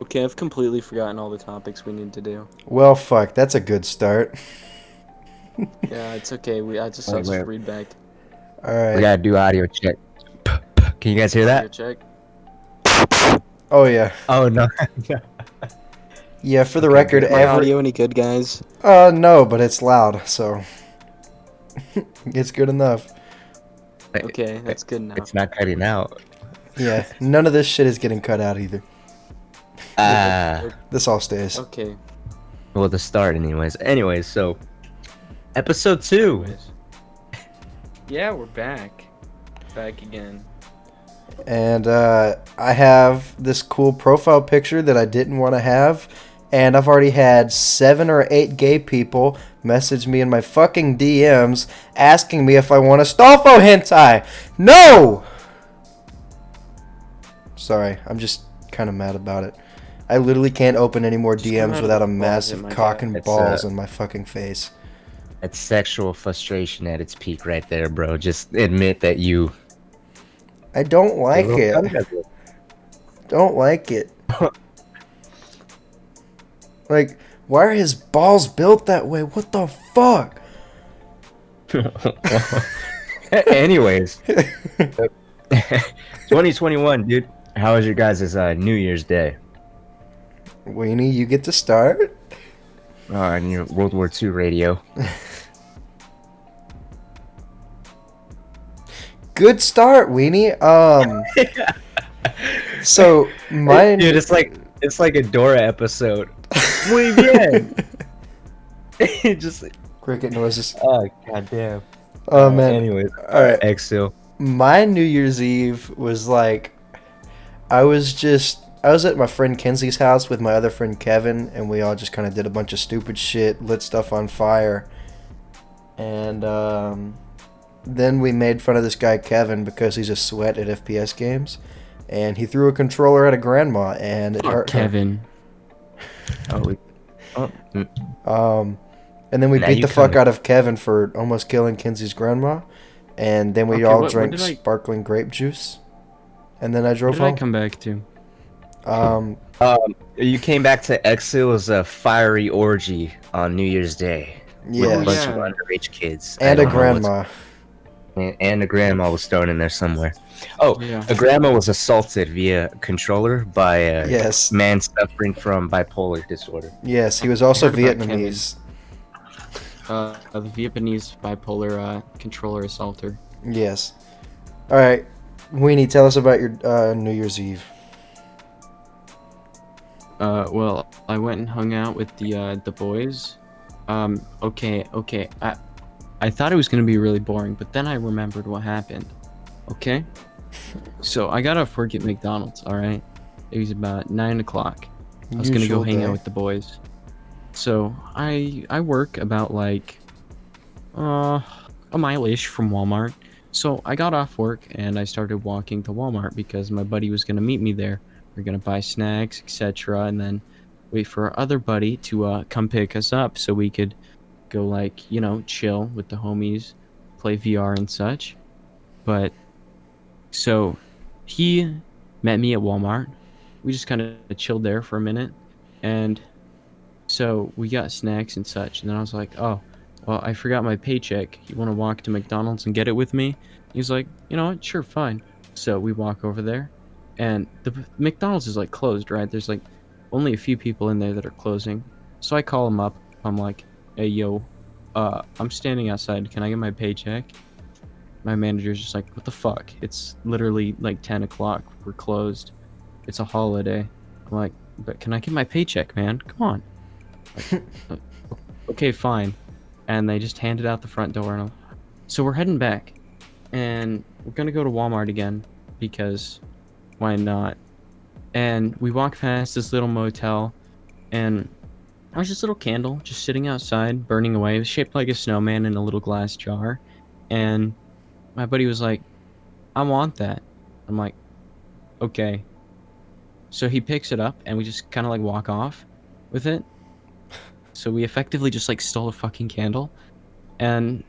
Okay, I've completely forgotten all the topics we need to do. Well, fuck. That's a good start. Yeah, it's okay. I'll Wait, just wait. read back. All We right. gotta do audio check. Can you guys hear Audio that? check. Oh yeah. Oh no. Yeah. For the Okay, record, good. Is my audio any good, guys? No, but it's loud, so it's good enough. Okay, that's good now. It's not cutting out. Yeah. None of this shit is getting cut out either. This all stays. Okay. Well, the start, anyways. Anyways, so episode 2. Anyways. Yeah, we're back. Back again. And I have this cool profile picture that I didn't want to have. And I've already had 7 or 8 gay people message me in my fucking DMs asking me if I want a Stolfo hentai. No! Sorry, I'm just kind of mad about it. I literally can't open any more Just come DMs out without a of the massive closet, my cock guy. and It's, balls in my fucking face. It's sexual frustration at its peak right there, bro. Just admit that you I don't like it. Don't like it. Like, why are his balls built that way? What the fuck? Anyways, 2021, dude. How was your guys' New Year's Day? Wheenie, you get to start? On your World War II radio. Good start, Weenie. So mine, Dude, it's like a Dora episode. Muy bien. Just cricket noises. oh goddamn. Oh man. Anyways, All right. Exil. My New Year's Eve was like, I was at my friend Kenzie's house with my other friend Kevin, and we all just kind of did a bunch of stupid shit, lit stuff on fire, and then we made fun of this guy Kevin because he's a sweat at FPS games, and he threw a controller at a grandma, and it hurt her. Kevin. And then we Now beat you the fuck kinda- out of Kevin for almost killing Kenzie's grandma, and then we Okay, all what drank did I- sparkling grape juice, and then I What drove did I home. come back to? You came back to Exil's fiery orgy on New Year's Day with Yeah, a bunch Yeah. of underage kids. I and a don't know what's- grandma. And a grandma was thrown in there somewhere. Oh, Yeah. a grandma was assaulted via controller by a Yes. man suffering from bipolar disorder. Yes, he was also heard about Vietnamese. The Vietnamese bipolar controller assaulter. Yes. All right, Weenie, tell us about your New Year's Eve. Well, I went and hung out with the boys. Okay. I thought it was gonna be really boring, but then I remembered what happened. Okay. So I got off work at McDonald's. All right. It was about 9 o'clock. I was gonna go Usual hang day. out with the boys. So I work about like a mile-ish from Walmart. So I got off work and I started walking to Walmart because my buddy was gonna meet me there. We're gonna buy snacks, etc., and then wait for our other buddy to come pick us up so we could go like chill with the homies, play VR and such. But so he met me at Walmart. We just kind of chilled there for a minute, and so we got snacks and such. And then I was like, oh, well, I forgot my paycheck. You want to walk to McDonald's and get it with me? He's like, you know what? Sure, fine. So we walk over there, and the McDonald's is like closed, right? There's like only a few people in there that are closing. So I call him up. I'm like, hey, yo, I'm standing outside. Can I get my paycheck? My manager's just like, what the fuck? It's literally like 10 o'clock. We're closed. It's a holiday. I'm like, but can I get my paycheck, man? Come on. Like, okay, fine. And they just handed out the front door. And so we're heading back. And we're going to go to Walmart again because why not? And we walk past this little motel. And there's this little candle just sitting outside, burning away. It was shaped like a snowman in a little glass jar. And my buddy was like, I want that. I'm like, okay. So he picks it up and we just kind of like walk off with it. So we effectively just like stole a fucking candle. And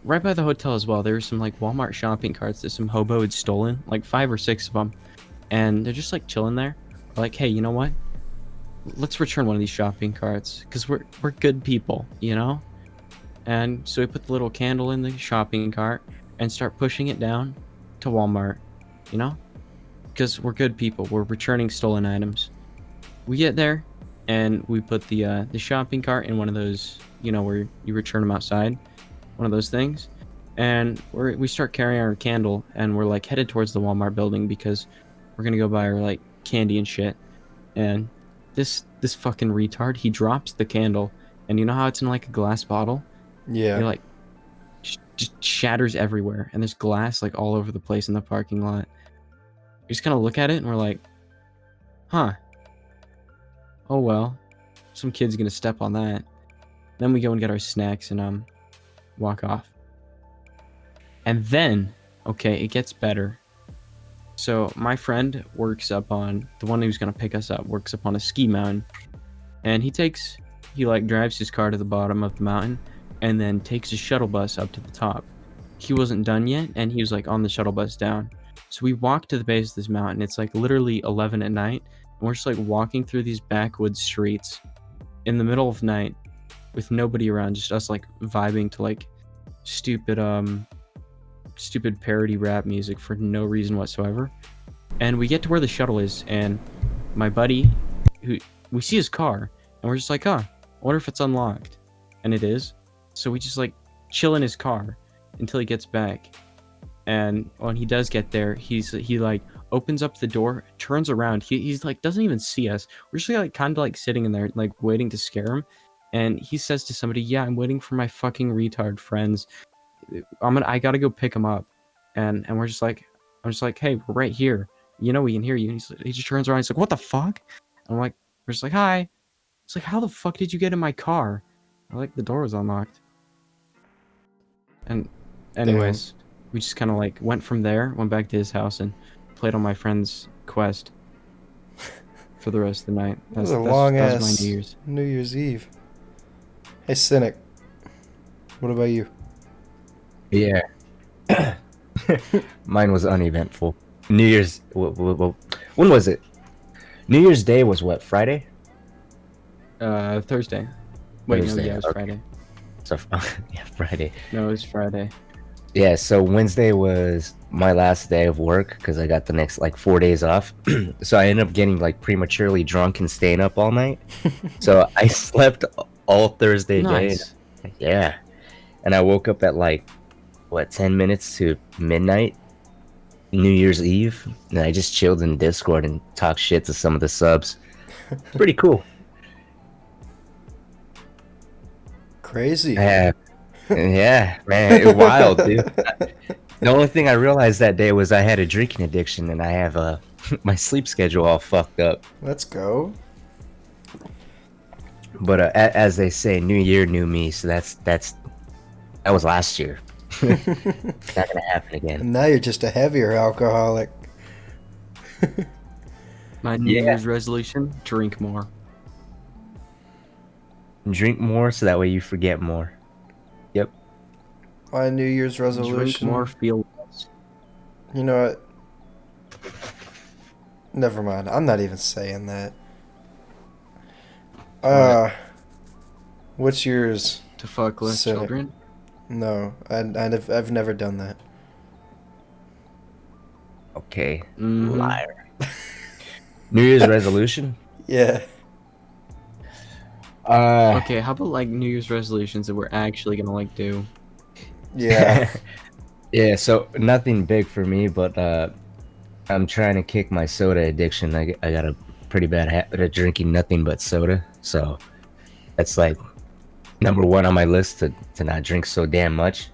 right by the hotel as well, there were some like Walmart shopping carts that some hobo had stolen, like 5 or 6 of them. And they're just like chilling there. We're like, hey, you know what? let's return one of these shopping carts because we're good people, you know. And so we put the little candle in the shopping cart and start pushing it down to Walmart, you know, because we're good people. We're returning stolen items. We get there, and we put the shopping cart in one of those, you know, where you return them outside, one of those things, and we start carrying our candle, and we're like headed towards the Walmart building because we're gonna go buy our like candy and shit. And this fucking retard, he drops the candle, and you know how it's in like a glass bottle? It Yeah. like just shatters everywhere, and there's glass like all over the place in the parking lot. We just kind of look at it, and we're like, huh, oh well, some kid's gonna step on that. Then we go and get our snacks and walk off. And then, okay, it gets better. So my friend works up on the one who's gonna pick us up, works up on a ski mountain, and he like drives his car to the bottom of the mountain and then takes a shuttle bus up to the top. He wasn't done yet, and he was like on the shuttle bus down. So we walk to the base of this mountain. It's like literally 11 at night, and we're just like walking through these backwoods streets in the middle of night with nobody around, just us like vibing to like stupid stupid parody rap music for no reason whatsoever. And we get to where the shuttle is, and my buddy, who we see his car, and we're just like, huh, I wonder if it's unlocked. And it is. So we just like chill in his car until he gets back. And when he does get there, he like opens up the door, turns around. He's like doesn't even see us. We're just like kind of like sitting in there, like waiting to scare him. And he says to somebody, "Yeah, I'm waiting for my fucking retard friends. I gotta go pick him up." And I'm just like, "Hey, we're right here. You know we can hear you." And he just turns around. He's like, "What the fuck?" And I'm like, we're just like, "Hi." It's like, "How the fuck did you get in my car?" I'm like, "The door was unlocked." And anyways, we just kind of like went from there, went back to his house, and played on my friend's Quest for the rest of the night. That was a long That was ass my New Year's. New Year's Eve. Hey, Cynic. What about you? Yeah. Mine was uneventful. New Year's. When was it? New Year's Day was what? Friday? Thursday. Wait, Thursday, no, yeah, it was okay. Friday. So yeah, Friday. No, it was Friday. Yeah. So Wednesday was my last day of work because I got the next like 4 days off. So I ended up getting like prematurely drunk and staying up all night. So I slept all Thursday Nice. day. Yeah. And I woke up at like what 10 minutes to midnight New Year's Eve, and I just chilled in Discord and talked shit to some of the subs. Pretty cool. Crazy. Yeah, yeah, man, it was wild, dude. The only thing I realized that day was I had a drinking addiction, and I have my sleep schedule all fucked up. Let's go. But as they say, new year, new me. So that was last year. Not gonna happen again. And now you're just a heavier alcoholic. My New Yeah. Year's resolution: drink more. Drink more so that way you forget more. Yep. My New Year's resolution. Drink more, feel less. You know what? Never mind. I'm not even saying that. What's yours? To fuck less Cynic. children. No, I've never done that. Okay. Mhm. Liar. New Year's resolution? Yeah. Okay, how about like New Year's resolutions that we're actually gonna like do? Yeah. Yeah, so nothing big for me, but I'm trying to kick my soda addiction. I got a pretty bad habit of drinking nothing but soda, so that's like number one on my list to not drink so damn much.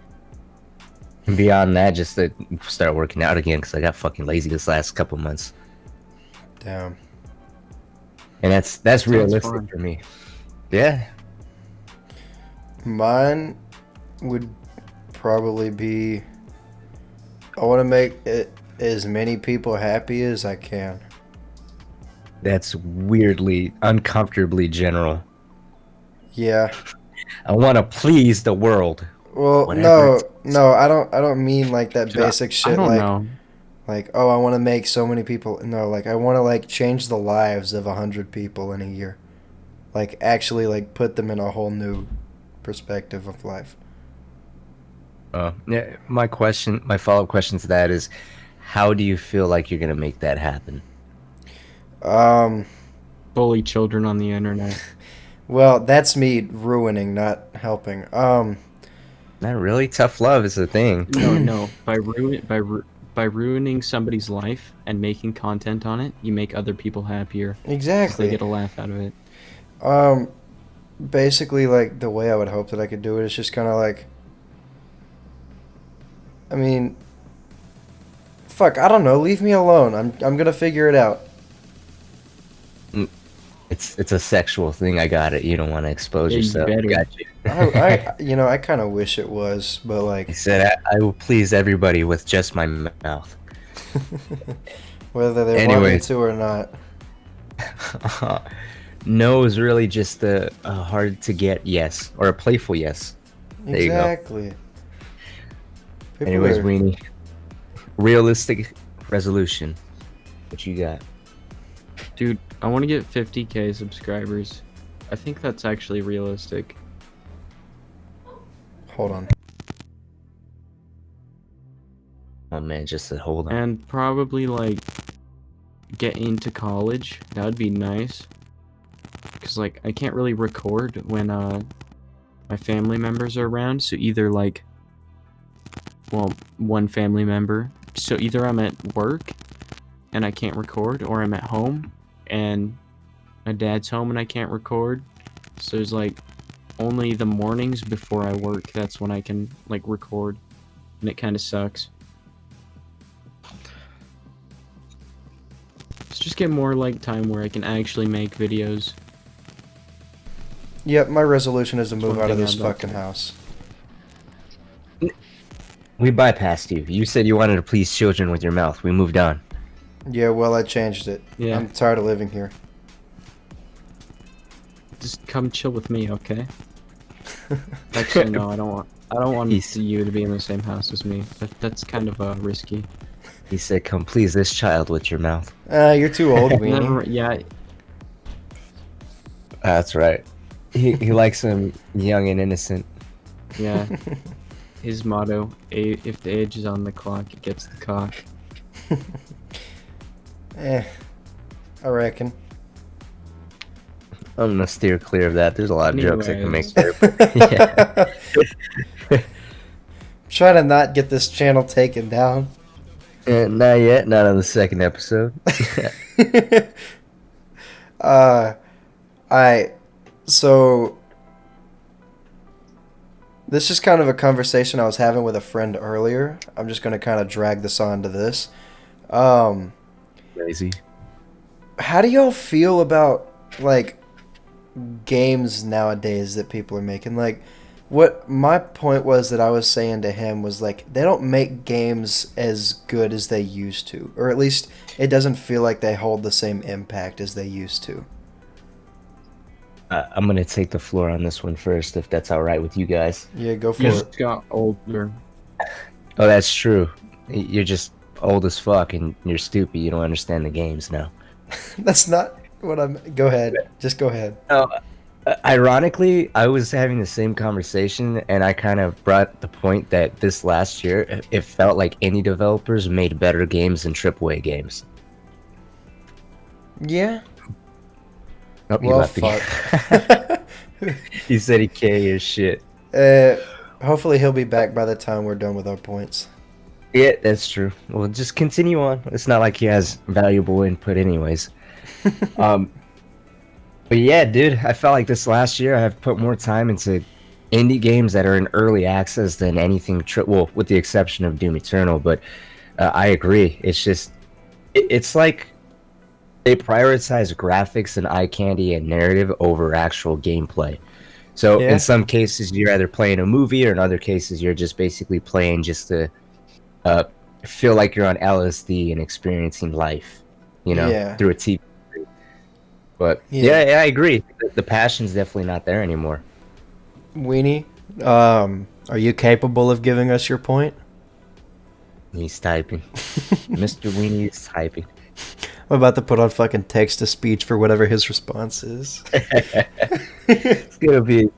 And beyond that, just to start working out again because I got fucking lazy this last couple months, Damn. and that's Sounds realistic fun. for me. Yeah, Mine would probably be I want to make it as many people happy as I can. that's weirdly, uncomfortably general. Yeah. I want to please the world. Well, Whatever no, I don't mean like that Dude, basic shit I don't like know. like oh I want to make so many people. No, like I want to like change the lives of 100 people in a year. like actually like put them in a whole new perspective of life. Yeah. My follow-up question to that is, how do you feel like you're gonna make that happen? Um, Bully children on the internet. well, that's me ruining, not helping. Not really. Tough love is the thing. No, no. By ruining somebody's life and making content on it, you make other people happier because they Exactly. get a laugh out of it. Um, basically, like the way I would hope that I could do it is just kind of like, I mean, fuck, I don't know. Leave me alone. I'm gonna figure it out. Mm, it's a sexual thing. I got it. You don't want to expose Yeah, you yourself. better. Got you. I kind of wish it was, but He like, said, I will please everybody with just my mouth. whether they want me Anyways. to or not. No is really just a hard to get yes, or a playful yes. There you go. Exactly. People Anyways, are, Weenie, realistic resolution. What you got? Dude, I want to get 50K subscribers. I think that's actually realistic. hold on. Oh man, just a hold on. And probably, like, get into college. That would be nice. Because, like, I can't really record when, my family members are around. So either, like, well, one family member. So either I'm at work and I can't record, or I'm at home and my dad's home and I can't record. So there's, like, only the mornings before I work, that's when I can, like, record. And it kind of sucks. Let's just get more, like, time where I can actually make videos. Yep, my resolution is to move one out of thing this I'd like fucking to- house. We bypassed you. You said you wanted to please children with your mouth. We moved on. Yeah, well, I changed it. Yeah. I'm tired of living here. Just come chill with me, okay? Actually, no, I don't want He's- you to be in the same house as me. That's kind of risky. He said, "Come please this child with your mouth." You're too old, Weenie. Never, yeah, That's right. He likes him young and innocent. yeah. His motto: if the age is on the clock, it gets the cock. I reckon. I'm gonna steer clear of that. There's a lot of jokes I can make Anyways. there. Yeah. Try to not get this channel taken down. Not yet. Not on the second episode. So this is kind of a conversation I was having with a friend earlier. I'm just gonna kind of drag this on to this. Lazy. How do y'all feel about like games nowadays that people are making? Like, what my point was that I was saying to him was like, they don't make games as good as they used to, or at least it doesn't feel like they hold the same impact as they used to. I'm gonna take the floor on this one first, if that's all right with you guys. Yeah, go for You it. just got older. Oh, that's true. You're just old as fuck and you're stupid. You don't understand the games now. That's not what I'm. Go ahead. Just go ahead. No, ironically, I was having the same conversation, and I kind of brought the point that this last year, it felt like indie developers made better games than AAA games. Yeah. Oh, he Well, left again. fuck. He said he can't hear shit. Hopefully he'll be back by the time we're done with our points. Yeah, that's true. Well, just continue on. It's not like he has valuable input, anyways. But yeah, dude, I felt like this last year I have put more time into indie games that are in early access than anything. Well, with the exception of Doom Eternal, but I agree. It's just, it's like they prioritize graphics and eye candy and narrative over actual gameplay. So Yeah. in some cases, you're either playing a movie, or in other cases, you're just basically playing just to feel like you're on LSD and experiencing life, Yeah. through a TV. But Yeah. yeah, I agree. The passion's definitely not there anymore. Weenie, are you capable of giving us your point? He's typing. Mr. Wheenie is typing. I'm about to put on fucking text to speech for whatever his response is. It's gonna be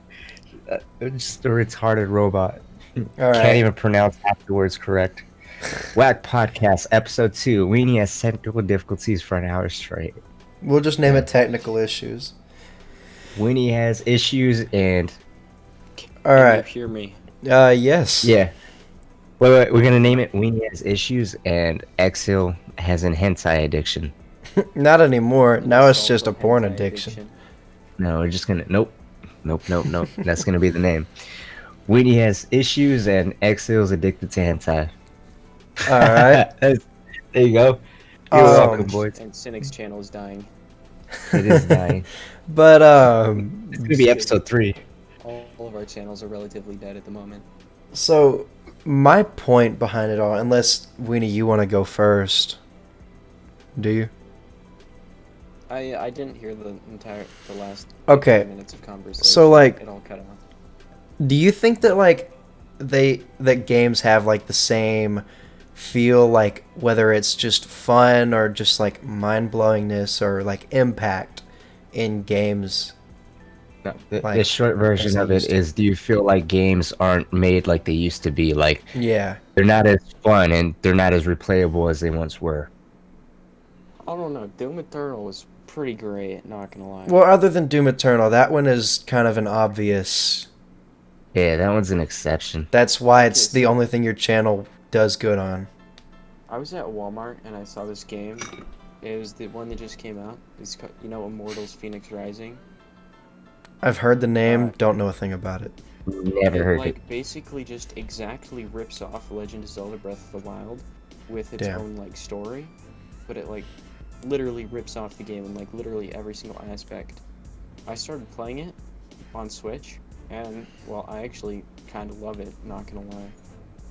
just a retarded robot. All Can't right. even pronounce half the words correct. Whack Podcast, Episode 2. Weenie has technical difficulties for an hour straight. We'll just name Yeah. it technical issues. Weenie has issues and... All Can you right. hear me? Yes. Yeah. Wait, we're gonna name it Weenie has issues and Exil has an hentai addiction. Not anymore. And Now it's solve just the a porn hentai addiction. No, we're just gonna... Nope. Nope. That's gonna be the name. Weenie has issues and Exil's addicted to hentai. All right. There you go. You're welcome, boys. And Cynic's channel is dying. It is dying. But It's gonna be episode 3. All of our channels are relatively dead at the moment. so my point behind it all, unless Weenie, you want to go first, do you? I didn't hear the last Okay. 5 minutes of conversation. So like, It all cut off. do you think that like that games have like the same feel, like whether it's just fun or just like mind blowingness or like impact in games? No, the Like, short version as they of it used to. is: do you feel like games aren't made like they used to be? Like Yeah. they're not as fun and they're not as replayable as they once were. I don't know. Doom Eternal was pretty great, not gonna lie. Well, other than Doom Eternal, that one is kind of an obvious. Yeah, that one's an exception. That's why it's Okay, the so- only thing your channel does good on. I was at Walmart and I saw this game. It was the one that just came out. Immortals Phoenix Rising. I've heard the name, Uh, don't know a thing about it. Never heard it. Basically just exactly rips off Legend of Zelda Breath of the Wild with its Damn. own like story, but it like literally rips off the game in like literally every single aspect. I started playing it on Switch, and well, I actually kind of love it. Not gonna lie,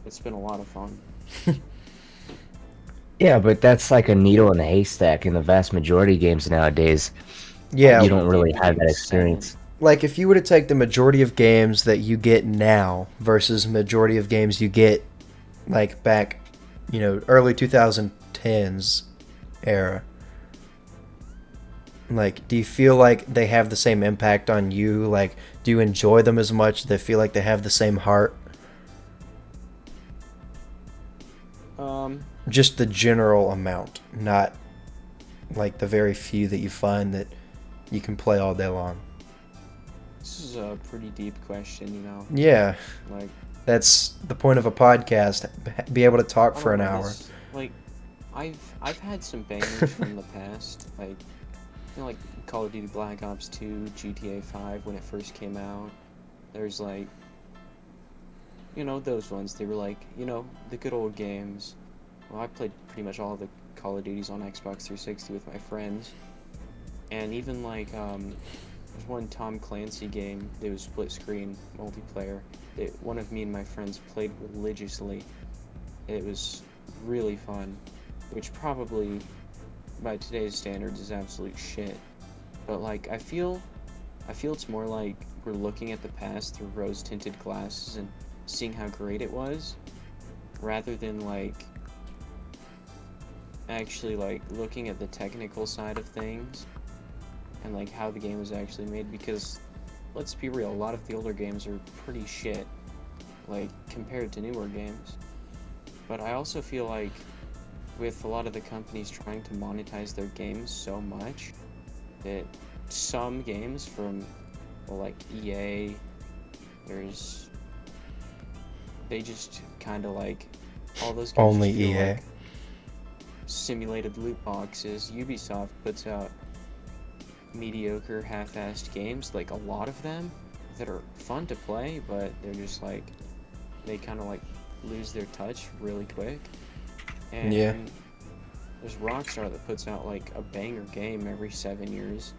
it's been a lot of fun. Yeah, but that's like a needle in a haystack. In the vast majority of games nowadays, Yeah, you don't really Game have that Boy experience. like if you were to take the majority of games that you get now versus majority of games you get like back, early 2010s era, like do you feel like they have the same impact on you? Like, do you enjoy them as much? Do they feel like they have the same heart? Just the general amount, not like the very few that you find that you can play all day long. This is a pretty deep question, Yeah, Like, that's the point of a podcast. Be able to talk I for an don't know, hour. like, I've had some bangers from the past, like, like Call of Duty Black Ops 2, GTA 5 when it first came out. There's like, those ones. They were like, the good old games. Well, I played pretty much all of the Call of Duties on Xbox 360 with my friends, and even like there's one Tom Clancy game that was split screen multiplayer that one of me and my friends played religiously. It was really fun, which probably by today's standards is absolute shit. But like I feel it's more like we're looking at the past through rose-tinted glasses and seeing how great it was, rather than like actually like looking at the technical side of things and like how the game was actually made, because let's be real, a lot of the older games are pretty shit, like compared to newer games. But I also feel like with a lot of the companies trying to monetize their games so much that some games from, well, like EA, they just kind of like all those games Only just feel EA. like simulated loot boxes. Ubisoft puts out mediocre, half-assed games, like a lot of them, that are fun to play, but they're just like, they kind of like lose their touch really quick. And Yeah. there's Rockstar that puts out like a banger game every 7 years.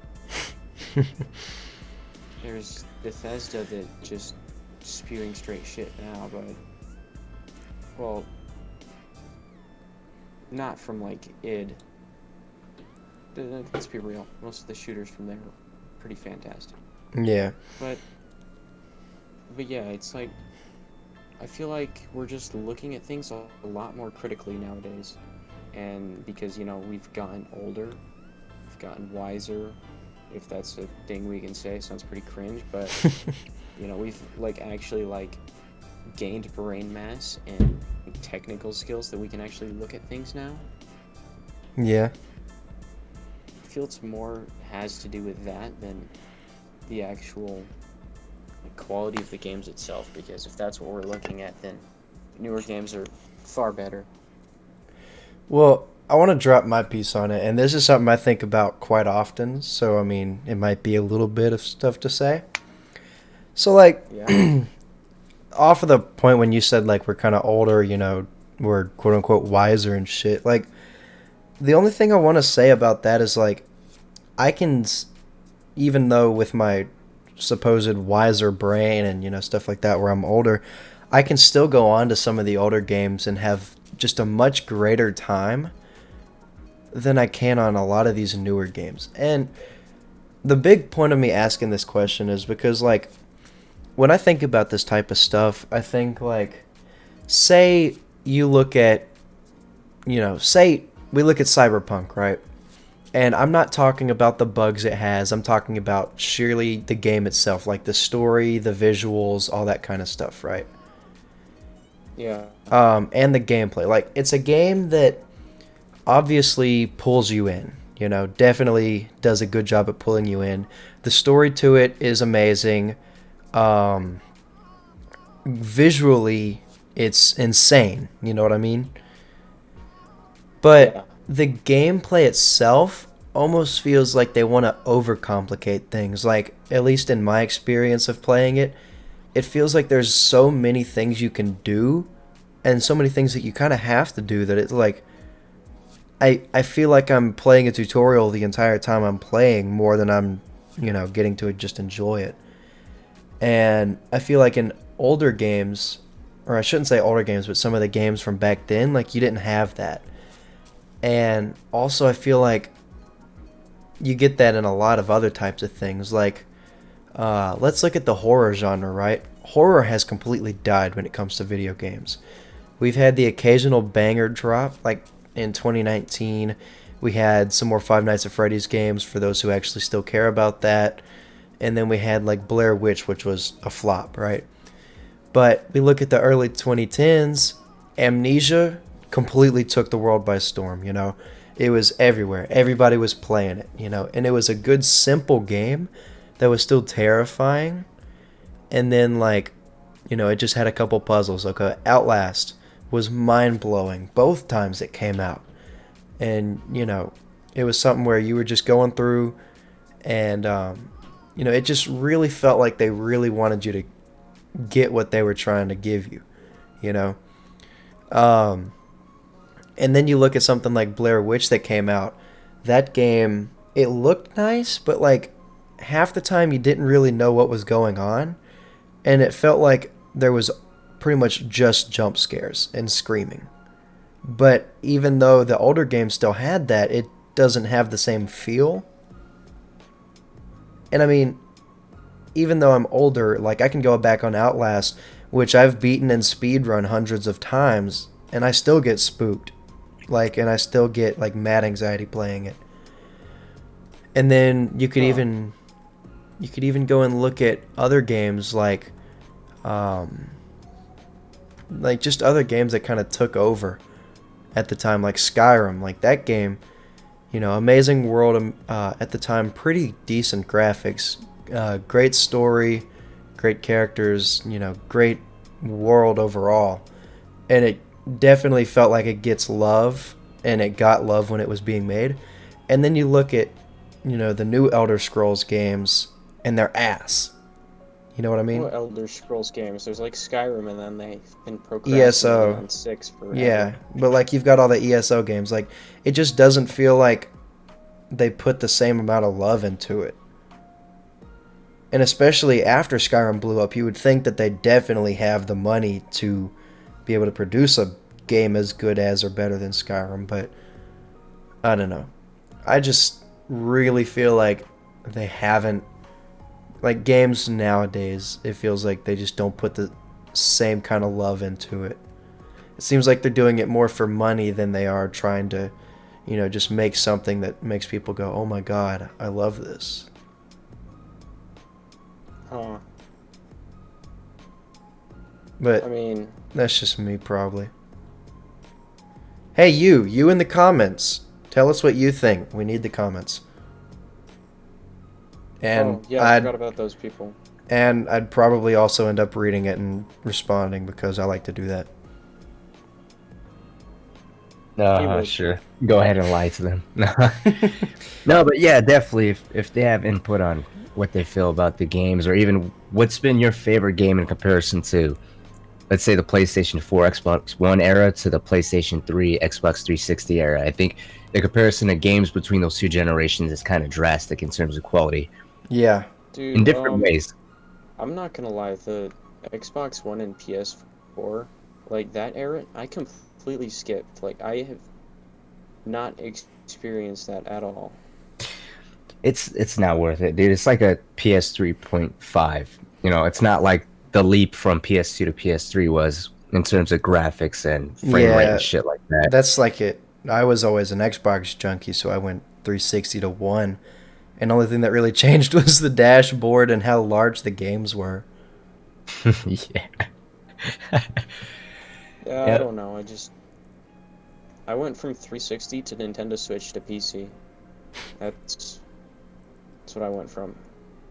There's Bethesda that just spewing straight shit now, but well, not from like id. Let's be real, most of the shooters from there are pretty fantastic. Yeah. But yeah, it's like, I feel like we're just looking at things a lot more critically nowadays. and because we've gotten older, we've gotten wiser, if that's a thing we can say. Sounds pretty cringe, but we've like actually like gained brain mass and technical skills that we can actually look at things now. Yeah. I feel it's more has to do with that than the actual quality of the games itself, because if that's what we're looking at, then newer games are far better. Well, I want to drop my piece on it, and this is something I think about quite often. So, I mean, it might be a little bit of stuff to say. So, like, Yeah. off of the point when you said, like, we're kind of older, we're quote unquote wiser and shit. Like, the only thing I want to say about that is, like, I can, even though with my supposed wiser brain and, stuff like that where I'm older, I can still go on to some of the older games and have just a much greater time than I can on a lot of these newer games. And the big point of me asking this question is because, like, when I think about this type of stuff, I think, like, say you look at, say we look at Cyberpunk, right? And I'm not talking about the bugs it has. I'm talking about sheerly the game itself, like the story, the visuals, all that kind of stuff, right? Yeah. And the gameplay. Like, it's a game that obviously pulls you in. Definitely does a good job at pulling you in. The story to it is amazing. Visually, it's insane. You know what I mean? But Yeah. the gameplay itself almost feels like they want to overcomplicate things. Like, at least in my experience of playing it, it feels like there's so many things you can do and so many things that you kind of have to do that it's like I feel like I'm playing a tutorial the entire time I'm playing more than I'm, getting to just enjoy it. And I feel like in older games, or I shouldn't say older games, but some of the games from back then, like, you didn't have that. And also I feel like you get that in a lot of other types of things. Like, let's look at the horror genre, right? Horror has completely died when it comes to video games. We've had the occasional banger drop, like in 2019. We had some more Five Nights at Freddy's games for those who actually still care about that. And then we had like Blair Witch, which was a flop, right? But we look at the early 2010s, Amnesia completely took the world by storm, It was everywhere. Everybody was playing it, And it was a good, simple game that was still terrifying. And then, like, it just had a couple puzzles. Okay, Outlast was mind-blowing both times it came out. And, it was something where you were just going through and, it just really felt like they really wanted you to get what they were trying to give you, you know? And then you look at something like Blair Witch that came out. That game, it looked nice, but like half the time you didn't really know what was going on. And it felt like there was pretty much just jump scares and screaming. But even though the older games still had that, it doesn't have the same feel. And I mean, even though I'm older, like I can go back on Outlast, which I've beaten and speedrun hundreds of times, and I still get spooked. Like, and I still get like mad anxiety playing it. And then you could even go and look at other games like just other games that kind of took over at the time, like Skyrim. Like that game, amazing world at the time, pretty decent graphics, great story, great characters, great world overall. And it definitely felt like it gets love, and it got love when it was being made. And then you look at, the new Elder Scrolls games, and they're ass. You know what I mean? Well, Elder Scrolls games. There's like Skyrim, and then they've been procrastinating ESO. on 6 forever. Yeah, but like you've got all the ESO games. Like, it just doesn't feel like they put the same amount of love into it. And especially after Skyrim blew up, you would think that they definitely have the money to be able to produce a game as good as or better than Skyrim, but I don't know. I just really feel like they haven't, like games nowadays, it feels like they just don't put the same kind of love into it. It seems like they're doing it more for money than they are trying to, just make something that makes people go, "Oh my god, I love this." Huh. But I mean, that's just me, probably. Hey, you in the comments. Tell us what you think. We need the comments. And oh yeah, I forgot about those people. I'd probably also end up reading it and responding because I like to do that. No, sure. Go ahead and lie to them. No, but yeah, definitely. If they have input on what they feel about the games, or even what's been your favorite game in comparison to, let's say, the PlayStation 4, Xbox One era to the PlayStation 3, Xbox 360 era. I think the comparison of games between those two generations is kind of drastic in terms of quality. Yeah. Dude, in different ways. I'm not gonna lie, the Xbox One and PS4, like that era, I completely skipped. Like I have not experienced that at all. It's not worth it, dude. It's like a PS 3.5. It's not like the leap from PS2 to PS3 was in terms of graphics and frame rate and shit like that. That's like it. I was always an Xbox junkie, so I went 360 to 1. And the only thing that really changed was the dashboard and how large the games were. Yeah. Yeah, I don't know. I went from 360 to Nintendo Switch to PC. That's what I went from.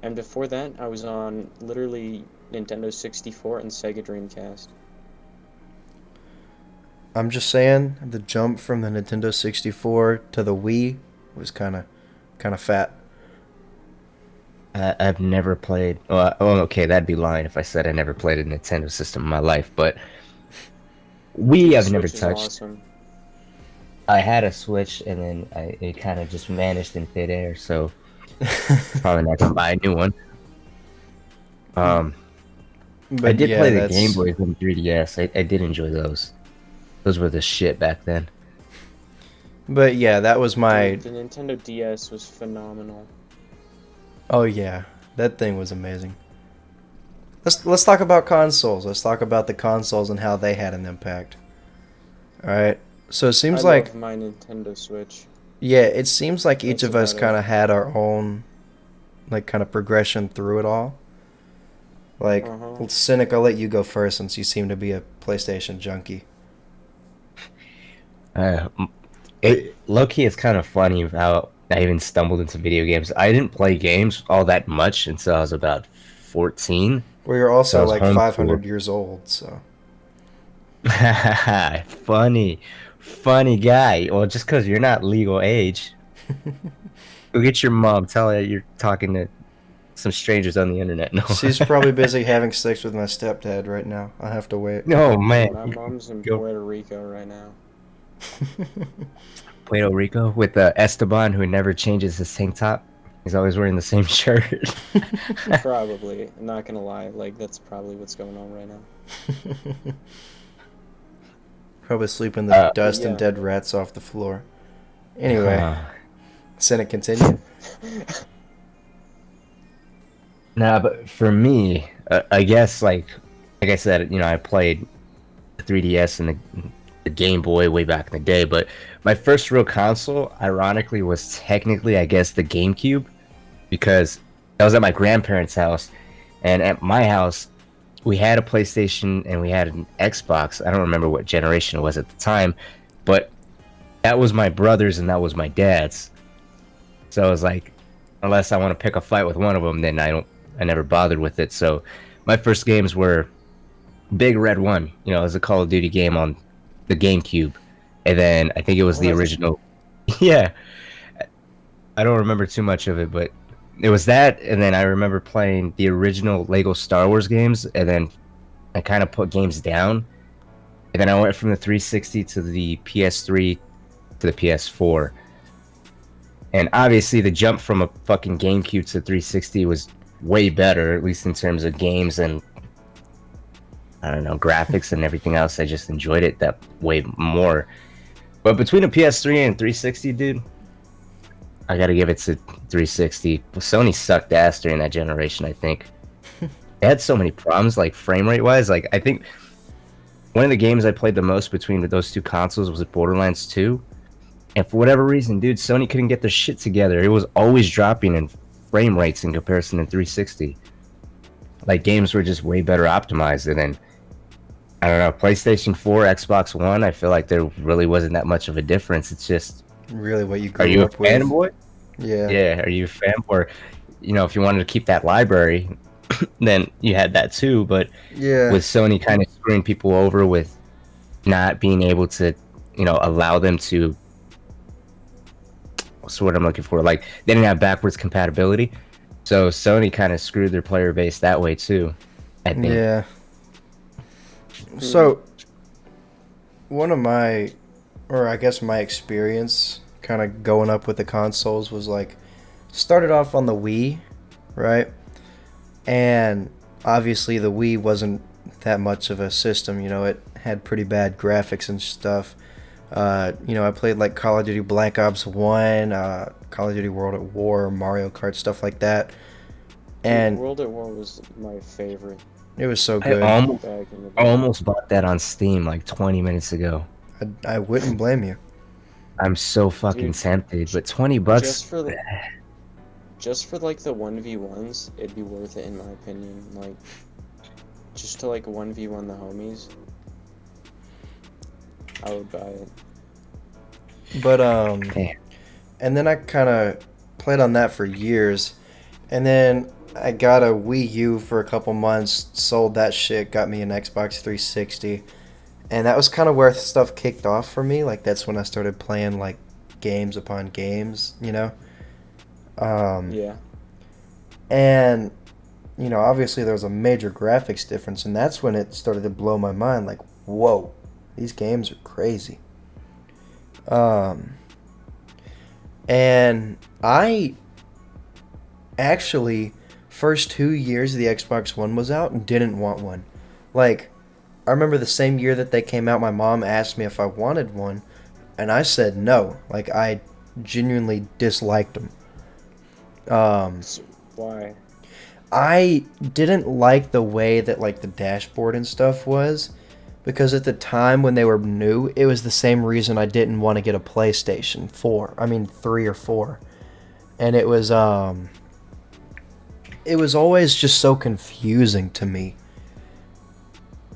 And before that, I was on literally Nintendo 64 and Sega Dreamcast. I'm just saying, the jump from the Nintendo 64 to the Wii was kind of fat. I've never played. Oh, okay, that'd be lying if I said I never played a Nintendo system in my life. But I've never touched. Awesome. I had a Switch, and then it kind of just vanished in thin air. So probably not gonna buy a new one. I did play the Game Boys and 3DS. I did enjoy those. Those were the shit back then. But yeah, that was my. The Nintendo DS was phenomenal. Oh yeah, that thing was amazing. Let's talk about consoles. Let's talk about the consoles and how they had an impact. All right. So it seems I like love my Nintendo Switch. Yeah, it seems like each That's of us about it. kind of had our own, like, kind of progression through it all. Like, Cynic, I'll let you go first since you seem to be a PlayStation junkie. Low-key, it's kind of funny how I even stumbled into video games. I didn't play games all that much until I was about 14. Well, you're also So like 500 years old, so. Funny guy. Well, just because you're not legal age. Go get your mom. Tell her you're talking to some strangers on the internet. No. She's probably busy having sex with my stepdad right now. I'll have to wait. No, man. My mom's in Puerto Rico right now. Puerto Rico with Esteban, who never changes his tank top. He's always wearing the same shirt. Probably. I'm not gonna lie. Like, that's probably what's going on right now. Probably sweeping the dust yeah. and dead rats off the floor. Anyway, Cynic, continue. Nah, but for me, I guess like I said, I played the 3DS and the Game Boy way back in the day. But my first real console, ironically, was technically, I guess, the GameCube, because I was at my grandparents' house, and at my house, we had a PlayStation and we had an Xbox. I don't remember what generation it was at the time, but that was my brother's and that was my dad's. So I was like, unless I want to pick a fight with one of them, then I never bothered with it. So my first games were Big Red 1, it was a Call of Duty game on the GameCube. And then I think it was the original. Yeah. I don't remember too much of it, but it was that, and then I remember playing the original Lego Star Wars games, and then I kind of put games down, and then I went from the 360 to the PS3 to the PS4. And obviously the jump from a fucking GameCube to 360 was way better, at least in terms of games and, I don't know, graphics and everything else. I just enjoyed it that way more. But between a PS3 and 360, dude, I gotta give it to 360. Sony sucked ass during that generation, I think. They had so many problems, like frame rate wise. Like, I think one of the games I played the most between those two consoles was Borderlands 2. And for whatever reason, dude, Sony couldn't get their shit together. It was always dropping in frame rates in comparison to 360. Like games were just way better optimized. And then I don't know, PlayStation 4, Xbox One, I feel like there really wasn't that much of a difference. It's just, Really, what you are grew you a up with. fanboy? Yeah. Yeah, are you a fan? Or, if you wanted to keep that library, then you had that too. But Yeah. with Sony kind of screwing people over with not being able to, allow them to, what's the word I'm looking for? Like, they didn't have backwards compatibility. So Sony kind of screwed their player base that way too, I think. Yeah. So, one of my, or I guess my experience kind of going up with the consoles was like, started off on the Wii, right? And obviously the Wii wasn't that much of a system, it had pretty bad graphics and stuff. I played like Call of Duty Black Ops 1, Call of Duty World at War, Mario Kart, stuff like that. And World at War was my favorite it was so I good. almost, back in the I day. almost bought that on Steam like 20 minutes ago. I wouldn't blame you. I'm so fucking Dude, tempted, but 20 bucks. Just for like the 1v1s, it'd be worth it in my opinion. Like, just to like 1v1 the homies, I would buy it. But Yeah. and then I kind of played on that for years, and then I got a Wii U for a couple months, sold that shit, got me an Xbox 360, and that was kind of where stuff kicked off for me. Like that's when I started playing like games upon games. Yeah. And obviously there was a major graphics difference, and that's when it started to blow my mind. Like, whoa, these games are crazy. And I actually, first 2 years the Xbox One was out and didn't want one. Like, I remember the same year that they came out, my mom asked me if I wanted one, and I said no. Like, I genuinely disliked them. So why? I didn't like the way that like the dashboard and stuff was, because at the time when they were new, it was the same reason I didn't want to get a PlayStation 4. I mean 3 or 4. And it was always just so confusing to me.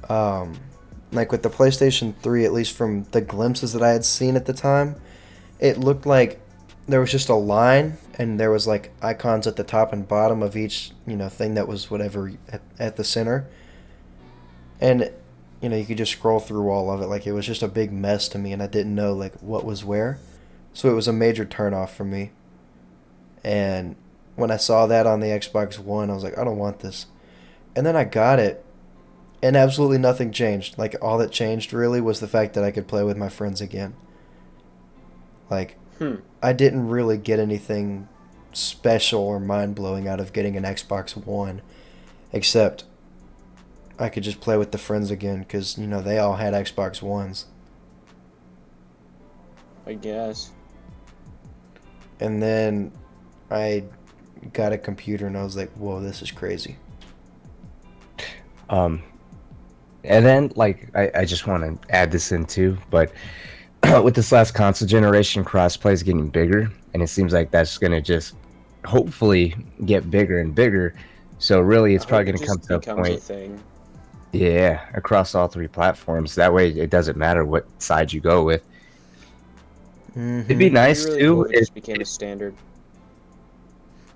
Like with the PlayStation 3, at least from the glimpses that I had seen at the time, it looked like there was just a line and there was like icons at the top and bottom of each thing that was whatever at the center, and you could just scroll through all of it. Like it was just a big mess to me, and I didn't know like what was where, so it was a major turnoff for me. And when I saw that on the Xbox One, I was like, I don't want this. And then I got it, and absolutely nothing changed. Like all that changed really was the fact that I could play with my friends again. Like, I didn't really get anything special or mind-blowing out of getting an Xbox One, except I could just play with the friends again because, they all had Xbox Ones. I guess. And then I got a computer and I was like, whoa, this is crazy. And then, like, I just want to add this in too, but with this last console generation, crossplay is getting bigger, and it seems like that's going to just hopefully get bigger and bigger. So really, it's probably going to come to a becomes point, a thing. yeah, across all three platforms. That way, it doesn't matter what side you go with. It'd be nice It'd be really too cool if it if just became a standard.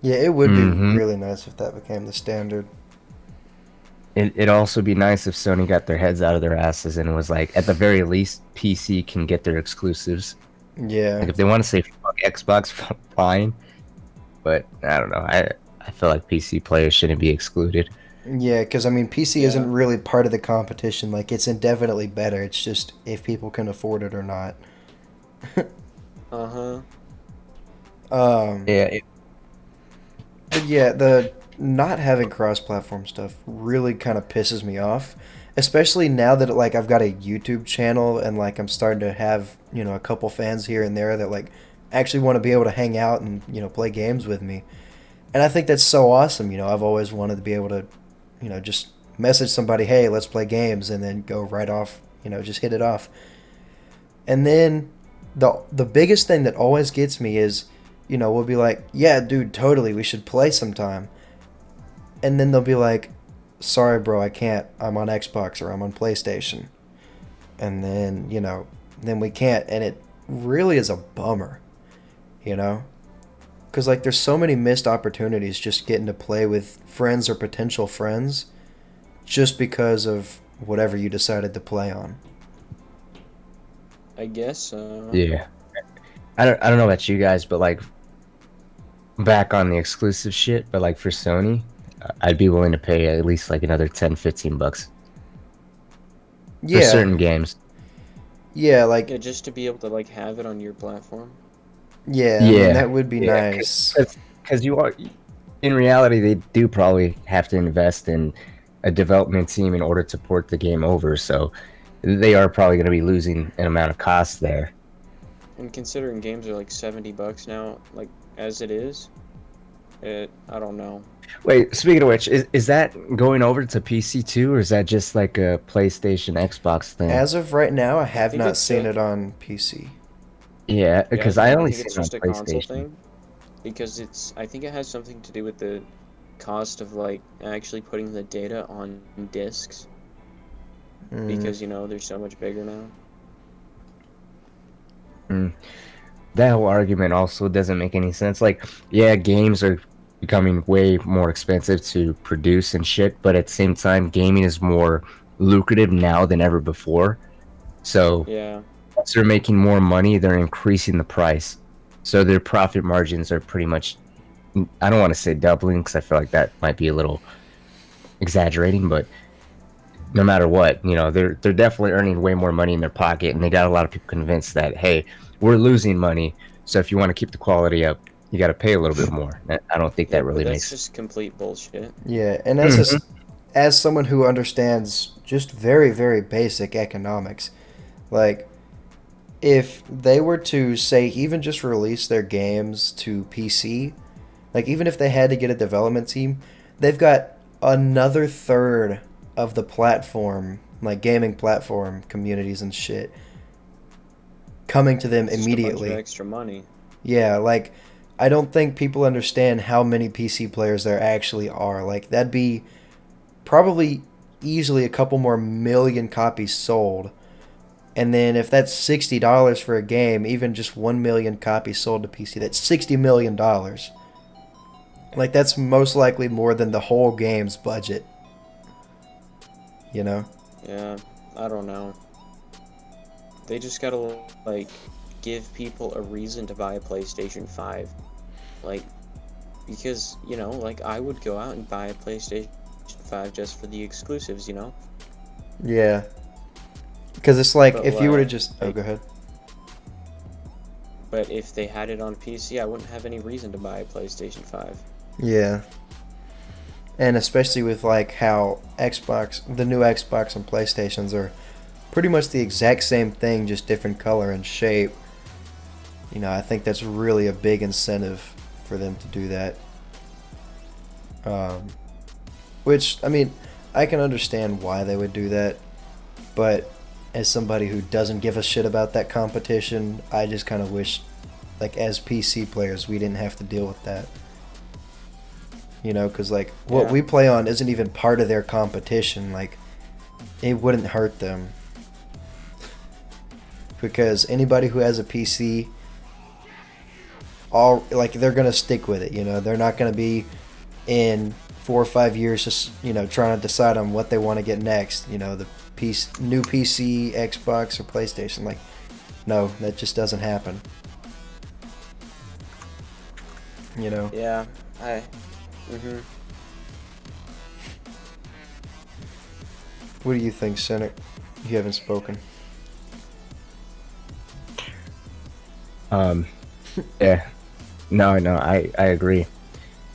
Yeah, it would be Mhm. really nice if that became the standard. it'd also be nice if Sony got their heads out of their asses and was like, at the very least, PC can get their exclusives. Yeah. Like if they want to say fuck Xbox, fine. But I don't know. I feel like PC players shouldn't be excluded. Yeah, because, PC Yeah. isn't really part of the competition. Like, it's indefinitely better. It's just if people can afford it or not. Uh-huh. Yeah. But yeah, the not having cross-platform stuff really kind of pisses me off, especially now that like I've got a YouTube channel and like I'm starting to have a couple fans here and there that like actually want to be able to hang out and play games with me, and I think that's so awesome. I've always wanted to be able to just message somebody, hey, let's play games, and then go right off just hit it off. And then the biggest thing that always gets me is, we'll be like, yeah, dude, totally, we should play sometime. And then they'll be like, sorry, bro, I can't. I'm on Xbox or I'm on PlayStation. And then, then we can't. And it really is a bummer, Because, like, there's so many missed opportunities just getting to play with friends or potential friends just because of whatever you decided to play on. I guess so. Yeah. I don't know about you guys, but like back on the exclusive shit, but like for Sony, I'd be willing to pay at least like another 10-15 bucks for Yeah. certain games. Yeah, like, Yeah, just to be able to like have it on your platform. yeah, I mean, that would be Yeah, nice. because you are, in reality, they do probably have to invest in a development team in order to port the game over. So they are probably going to be losing an amount of cost there. And considering games are like $70 now, like as it is, I don't know. Wait, speaking of which, is that going over to PC too, or is that just like a PlayStation, Xbox thing? As of right now, I have think not it's seen a- it on PC. Yeah, because I only think see it's it on just a console PlayStation. thing, because I think it has something to do with the cost of like actually putting the data on discs, Mm. because they're so much bigger now. That whole argument also doesn't make any sense. Like, yeah, games are becoming way more expensive to produce and shit, but at the same time, gaming is more lucrative now than ever before. So, Yeah. as they're making more money, they're increasing the price. So their profit margins are pretty much, I don't want to say doubling because I feel like that might be a little exaggerating, but no matter what, they're definitely earning way more money in their pocket, and they got a lot of people convinced that, hey, we're losing money, so if you want to keep the quality up, you got to pay a little bit more. I don't think Yeah, that really but makes that's just complete bullshit. Yeah, and as someone who understands just very, very basic economics, like, if they were to say even just release their games to PC, like even if they had to get a development team, they've got another third of the platform, like gaming platform communities and shit, coming to them It's just immediately. a bunch of extra money. Yeah, like, I don't think people understand how many PC players there actually are. Like, that'd be probably easily a couple more million copies sold. And then if that's $60 for a game, even just 1 million copies sold to PC, that's $60 million. Like, that's most likely more than the whole game's budget. Yeah, I don't know. They just gotta like give people a reason to buy a PlayStation 5. Like, because, like I would go out and buy a PlayStation 5 just for the exclusives, Yeah. Because it's like, But if you were to like- just... Oh, go ahead. But if they had it on PC, I wouldn't have any reason to buy a PlayStation 5. Yeah. And especially with like how the new Xbox and PlayStations are pretty much the exact same thing, just different color and shape. I think that's really a big incentive for them to do that. Which, I mean, I can understand why they would do that, but as somebody who doesn't give a shit about that competition, I just kind of wish, like, as PC players, we didn't have to deal with that. Because, like, what Yeah. we play on isn't even part of their competition. Like, it wouldn't hurt them. Because anybody who has a PC, they're going to stick with it, They're not going to be in 4 or 5 years just, trying to decide on what they want to get next. The new PC, Xbox, or PlayStation. Like, no, that just doesn't happen. Yeah, What do you think, Cynic? You haven't spoken. Yeah, no, I agree.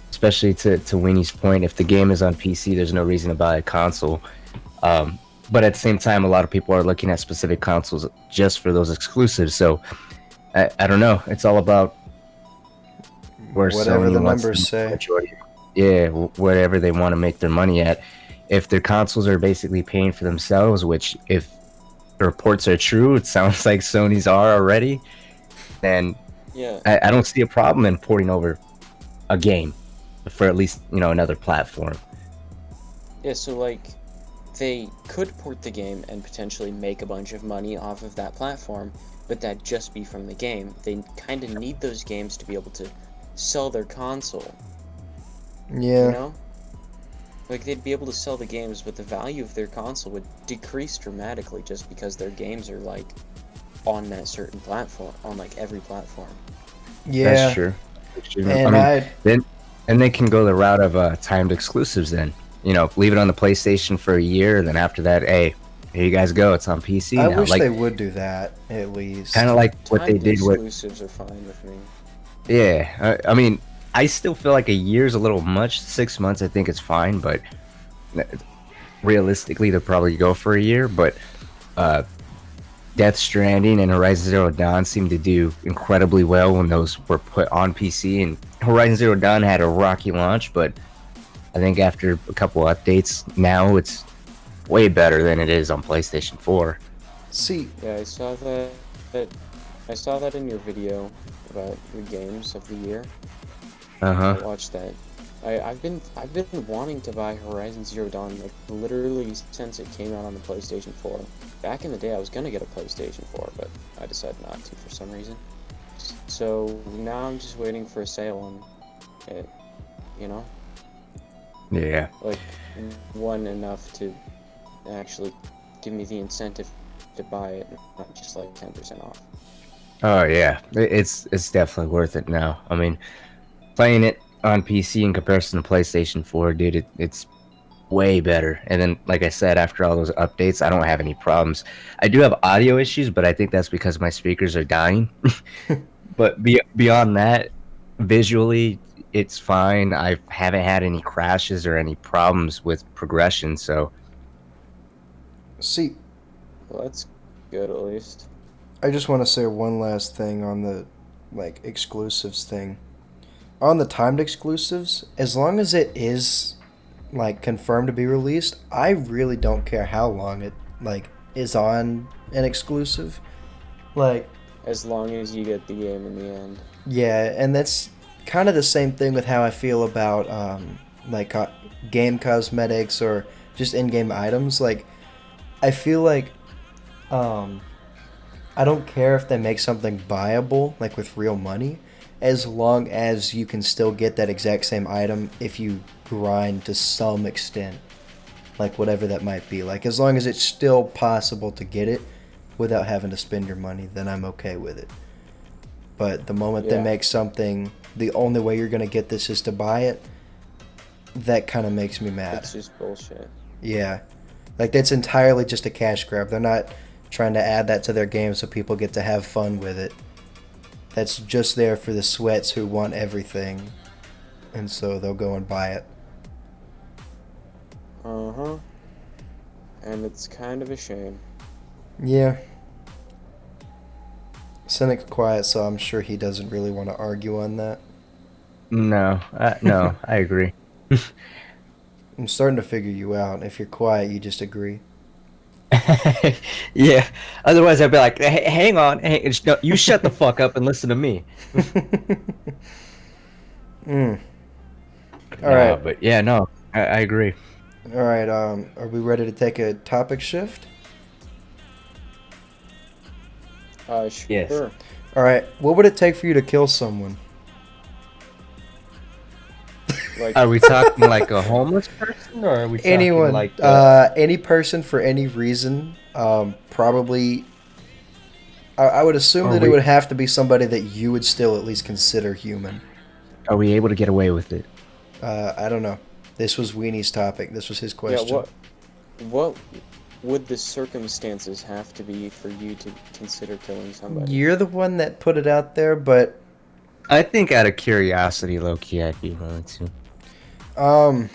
Especially to Weenie's point, if the game is on PC, there's no reason to buy a console. But at the same time, a lot of people are looking at specific consoles just for those exclusives. So I don't know. It's all about where Whatever Sony the wants numbers to say. majority. Yeah, whatever they want to make their money at. If their consoles are basically paying for themselves, which if reports are true, it sounds like Sony's are already, then Yeah. I don't see a problem in porting over a game for at least, another platform. Yeah, so like they could port the game and potentially make a bunch of money off of that platform, but that'd just be from the game. They kind of need those games to be able to sell their console, Yeah. you know? Like they'd be able to sell the games, but the value of their console would decrease dramatically just because their games are like on that certain platform, on like every platform. Yeah. That's true. And Then they can go the route of timed exclusives. Then leave it on the PlayStation for a year, and then after that, hey, here you guys go. It's on PC I now. wish Like they would do that at least. kind of like what they Timed did with. exclusives are fine with me. Yeah, I mean, I still feel like a year's a little much. 6 months, I think it's fine, but realistically, they'll probably go for a year. But Death Stranding and Horizon Zero Dawn seem to do incredibly well when those were put on PC. And Horizon Zero Dawn had a rocky launch, but I think after a couple updates, now it's way better than it is on PlayStation 4. See, Yeah, I saw that in your video about your games of the year. Uh-huh. I watched that. I've been wanting to buy Horizon Zero Dawn like literally since it came out on the PlayStation 4. Back in the day, I was gonna get a PlayStation 4, but I decided not to for some reason. So now I'm just waiting for a sale on it. You know, Yeah. like one enough to actually give me the incentive to buy it, not just like 10% off. Oh yeah, it's definitely worth it now. I mean, playing it on PC in comparison to PlayStation 4, dude, it's way better. And then, like I said, after all those updates, I don't have any problems. I do have audio issues, but I think that's because my speakers are dying. But beyond that, visually, it's fine. I haven't had any crashes or any problems with progression, so see, Well, that's good at least. I just want to say one last thing on the like exclusives thing. On the timed exclusives, as long as it is like confirmed to be released, I really don't care how long it like is on an exclusive. Like, As long as you get the game in the end. yeah, and that's kind of the same thing with how I feel about like game cosmetics or just in-game items. Like, I feel like I don't care if they make something buyable, like with real money, as long as you can still get that exact same item if you grind to some extent, like whatever that might be. Like, as long as it's still possible to get it without having to spend your money, then I'm okay with it. But the moment they Yeah. make something, the only way you're going to get this is to buy it, that kind of makes me mad. It's just bullshit. Yeah. Like, that's entirely just a cash grab. They're not trying to add that to their game so people get to have fun with it. That's just there for the sweats who want everything. And so they'll go and buy it. Uh-huh. And it's kind of a shame. Yeah. Cynic's quiet, so I'm sure he doesn't really want to argue on that. no, I agree. I'm starting to figure you out. If you're quiet, you just agree. Yeah. Otherwise, I'd be like, hang on, no, you shut the fuck up and listen to me. Mm. All No, right. but yeah, no, I agree. All right. Are we ready to take a topic shift? Sure. Yes. All right. What would it take for you to kill someone? Like, Are we talking like a homeless person, or are we talking Anyone, like any person for any reason. Probably. I would assume Are that it we- would have to be somebody that you would still at least consider human. are we able to get away with it? I don't know. This was Weenie's topic. This was his yeah, question. what would the circumstances have to be for you to consider killing somebody? You're the one that put it out there, but I think out of curiosity, low key, I'd be willing to. No.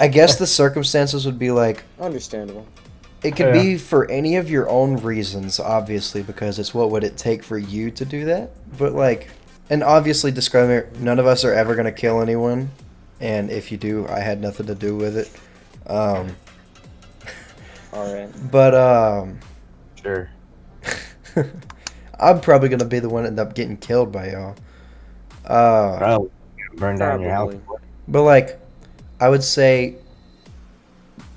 I guess the circumstances would be like Understandable. it could Yeah. be for any of your own reasons, obviously, because it's what would it take for you to do that. But like, and obviously, disclaimer: none of us are ever gonna kill anyone, and if you do, I had nothing to do with it. All right. But Sure. I'm probably gonna be the one that end up getting killed by y'all. Uh, Probably burn down your house. Probably. but like, I would say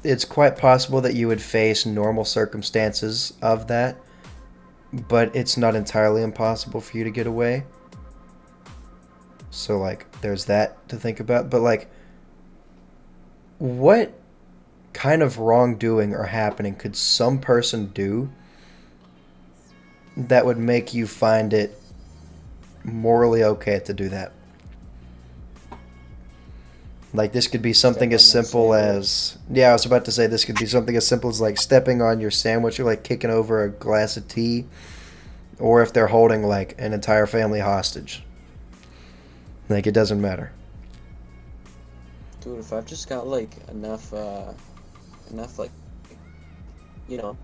it's quite possible that you would face normal circumstances of that, but it's not entirely impossible for you to get away. So like, there's that to think about. But like, what kind of wrongdoing or happening could some person do that would make you find it morally okay to do that? Like this could be something Step as on my simple sandwich. as yeah, I was about to say this could be something as simple as like stepping on your sandwich or like kicking over a glass of tea, or if they're holding like an entire family hostage. Like it doesn't matter. Dude, if I've just got like enough like, you know,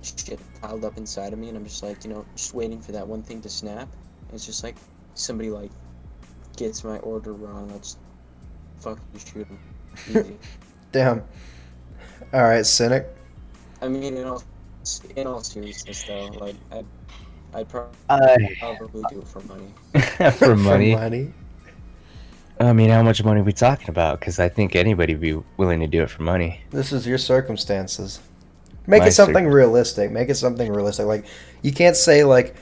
shit piled up inside of me, and I'm just like, just waiting for that one thing to snap. And it's just like somebody like gets my order wrong. I'll just fucking shoot him. Easy. Damn. All right, Cynic. I mean, in all seriousness though, like I'd I probably do it for money. for For money. money. I mean, how much money are we talking about? Because I think anybody would be willing to do it for money. This is your circumstances. Make My it something circum- realistic. Make it something realistic. Like you can't say like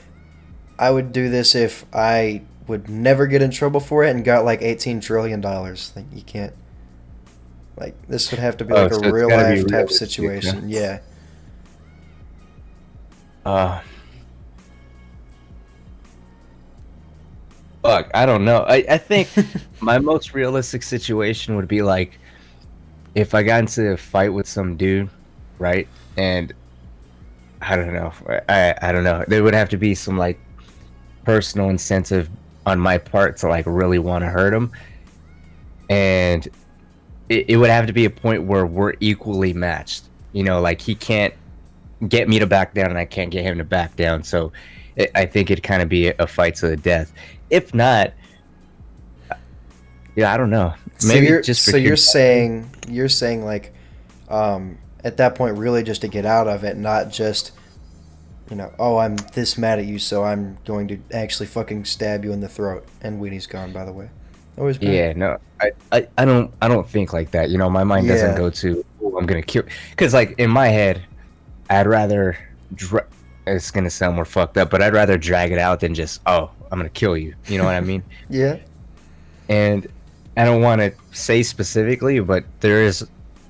I would do this if I would never get in trouble for it and got like $18 trillion. Like you can't. Like this would have to be Oh, like a so it's real gotta be life type realistic, situation. huh? Yeah. Uh, Fuck, I don't know. I think my most realistic situation would be like if I got into a fight with some dude, right? And I don't know. I don't know. There would have to be some like personal incentive on my part to like really want to hurt him, and it would have to be a point where we're equally matched. Like he can't get me to back down, and I can't get him to back down. So I think it'd kind of be a fight to the death. If not, yeah, I don't know. So Maybe you're just for so you're curiosity. saying like at that point really just to get out of it, not just oh I'm this mad at you so I'm going to actually fucking stab you in the throat. And Weenie's gone, by the way. Always back. Yeah, no, I don't think like that. My mind doesn't Yeah. go to, oh, I'm gonna kill, because like in my head, I'd rather. It's gonna sound more fucked up, but I'd rather drag it out than just, oh, I'm gonna kill you. You know what I mean? Yeah. And I don't want to say specifically, but there is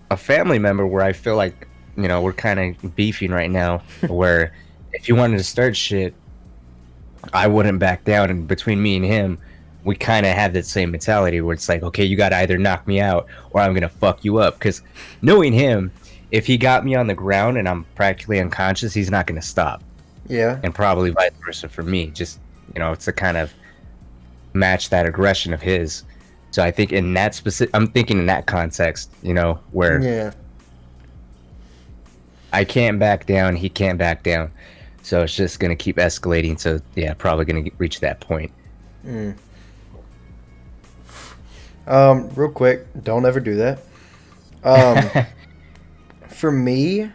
a family member where I feel like we're kind of beefing right now. Where if you wanted to start shit, I wouldn't back down, and between me and him, we kind of have that same mentality where it's like, okay, you got to either knock me out or I'm gonna fuck you up. Because knowing him, if he got me on the ground and I'm practically unconscious, he's not gonna stop, Yeah. and probably vice versa for me. Just it's to kind of match that aggression of his. So I think in that I'm thinking in that context, where Yeah. I can't back down, he can't back down. So it's just gonna keep escalating. So yeah, probably gonna reach that point. Mm. Real quick, don't ever do that. For me,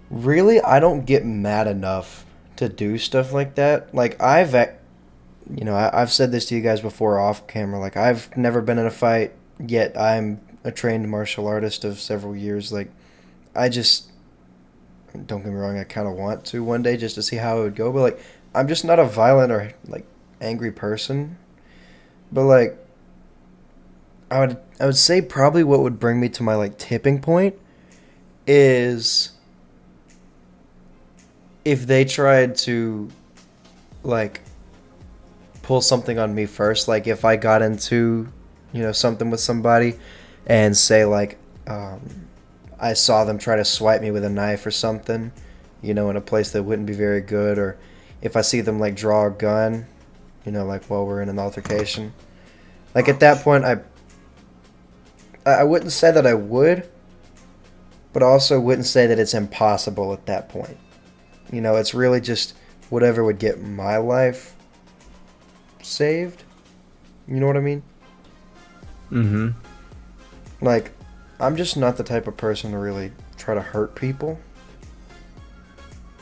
really, I don't get mad enough to do stuff like that. Like I've said this to you guys before off camera. Like I've never been in a fight, yet I'm a trained martial artist of several years. Like I just don't get me wrong, I kind of want to one day just to see how it would go. But like I'm just not a violent or like angry person. But like I would say probably what would bring me to my like tipping point is if they tried to like pull something on me first. Like if I got into something with somebody and say like I saw them try to swipe me with a knife or something, in a place that wouldn't be very good, or if I see them like draw a gun, like while we're in an altercation. Like at that point I wouldn't say that I would, but I also wouldn't say that it's impossible at that point. It's really just whatever would get my life saved. You know what I mean? Mm-hmm. Like, I'm just not the type of person to really try to hurt people.